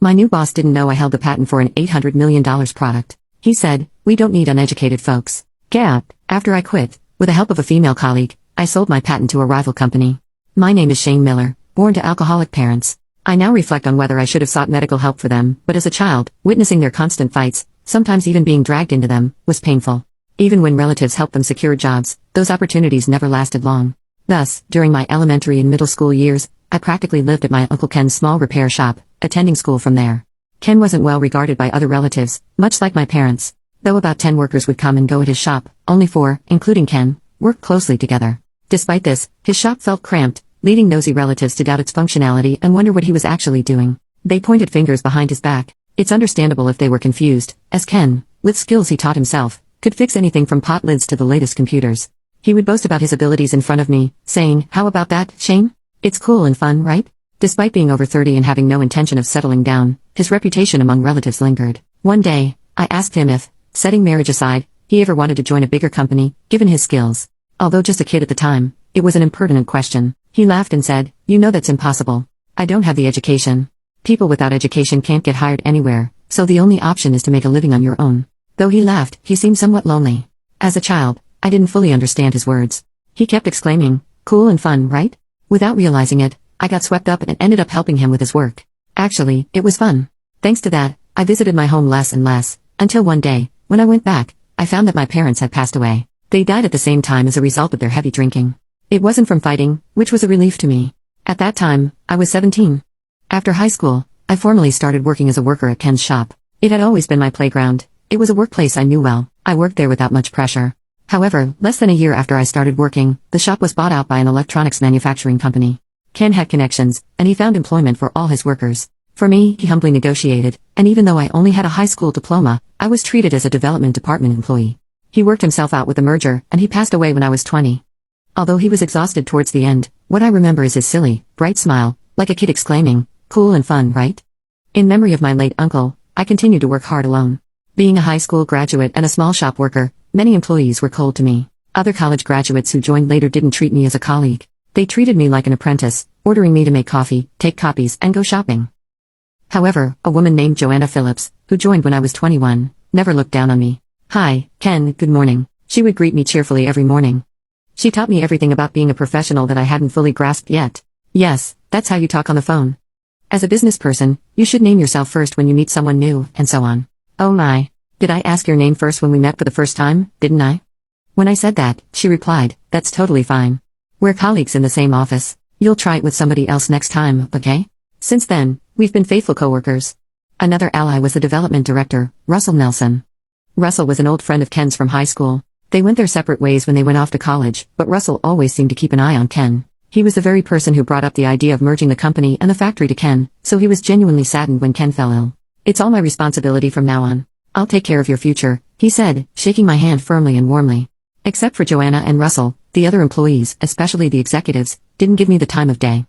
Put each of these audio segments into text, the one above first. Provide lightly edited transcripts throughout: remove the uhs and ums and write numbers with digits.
My new boss didn't know I held the patent for an $800 million product. He said, "We don't need uneducated folks." Gap. After I quit, with the help of a female colleague, I sold my patent to a rival company. My name is Shane Miller, born to alcoholic parents. I now reflect on whether I should have sought medical help for them, but as a child, witnessing their constant fights, sometimes even being dragged into them, was painful. Even when relatives helped them secure jobs, those opportunities never lasted long. Thus, during my elementary and middle school years, I practically lived at my Uncle Ken's small repair shop, attending school from there. Ken wasn't well regarded by other relatives, much like my parents. Though about 10 workers would come and go at his shop, only 4, including Ken, worked closely together. Despite this, his shop felt cramped, leading nosy relatives to doubt its functionality and wonder what he was actually doing. They pointed fingers behind his back. It's understandable if they were confused, as Ken, with skills he taught himself, could fix anything from pot lids to the latest computers. He would boast about his abilities in front of me, saying, "How about that, Shane? It's cool and fun, right?" Despite being over 30 and having no intention of settling down, his reputation among relatives lingered. One day, I asked him if, setting marriage aside, he ever wanted to join a bigger company, given his skills. Although just a kid at the time, it was an impertinent question. He laughed and said, "You know that's impossible. I don't have the education. People without education can't get hired anywhere, so the only option is to make a living on your own." Though he laughed, he seemed somewhat lonely. As a child, I didn't fully understand his words. He kept exclaiming, "Cool and fun, right?" Without realizing it, I got swept up and ended up helping him with his work. Actually, it was fun. Thanks to that, I visited my home less and less, until one day, when I went back, I found that my parents had passed away. They died at the same time as a result of their heavy drinking. It wasn't from fighting, which was a relief to me. At that time, I was 17. After high school, I formally started working as a worker at Ken's shop. It had always been my playground. It was a workplace I knew well. I worked there without much pressure. However, less than a year after I started working, the shop was bought out by an electronics manufacturing company. Ken had connections, and he found employment for all his workers. For me, he humbly negotiated, and even though I only had a high school diploma, I was treated as a development department employee. He worked himself out with the merger, and he passed away when I was 20. Although he was exhausted towards the end, what I remember is his silly, bright smile, like a kid exclaiming, "Cool and fun, right?" In memory of my late uncle, I continued to work hard alone. Being a high school graduate and a small shop worker, many employees were cold to me. Other college graduates who joined later didn't treat me as a colleague. They treated me like an apprentice, ordering me to make coffee, take copies, and go shopping. However, a woman named Joanna Phillips, who joined when I was 21, never looked down on me. "Hi, Ken, good morning." She would greet me cheerfully every morning. She taught me everything about being a professional that I hadn't fully grasped yet. Yes, that's how you talk on the phone. As a business person, you should name yourself first when you meet someone new, and so on. Oh my. Did I ask your name first when we met for the first time, didn't I? When I said that, she replied, "That's totally fine. We're colleagues in the same office. You'll try it with somebody else next time, okay?" Since then, we've been faithful coworkers. Another ally was the development director, Russell Nelson. Russell was an old friend of Ken's from high school. They went their separate ways when they went off to college, but Russell always seemed to keep an eye on Ken. He was the very person who brought up the idea of merging the company and the factory to Ken, so he was genuinely saddened when Ken fell ill. "It's all my responsibility from now on. I'll take care of your future," he said, shaking my hand firmly and warmly. Except for Joanna and Russell, the other employees, especially the executives, didn't give me the time of day.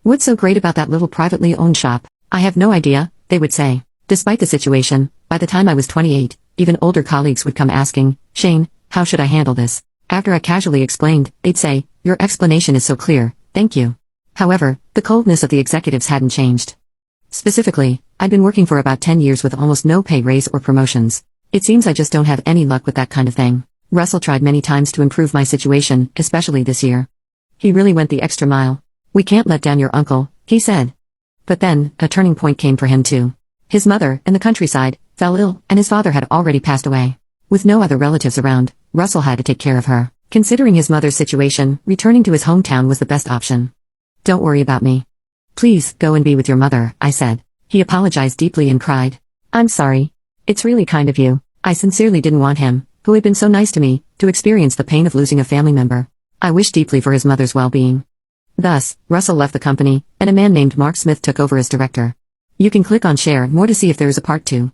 "What's so great about that little privately owned shop?" "I have no idea," they would say. Despite the situation, by the time I was 28, even older colleagues would come asking, "Shane, how should I handle this?" After I casually explained, they'd say, "Your explanation is so clear, thank you." However, the coldness of the executives hadn't changed. Specifically, I'd been working for about 10 years with almost no pay raise or promotions. It seems I just don't have any luck with that kind of thing. Russell tried many times to improve my situation, especially this year. He really went the extra mile. "We can't let down your uncle," he said. But then, a turning point came for him too. His mother, in the countryside, fell ill, and his father had already passed away. With no other relatives around, Russell had to take care of her. Considering his mother's situation, returning to his hometown was the best option. "Don't worry about me. Please, go and be with your mother," I said. He apologized deeply and cried, "I'm sorry. It's really kind of you. I sincerely didn't want him, who had been so nice to me, to experience the pain of losing a family member. I wished deeply for his mother's well-being." Thus, Russell left the company, and a man named Mark Smith took over as director. You can click on share more to see if there is a part 2.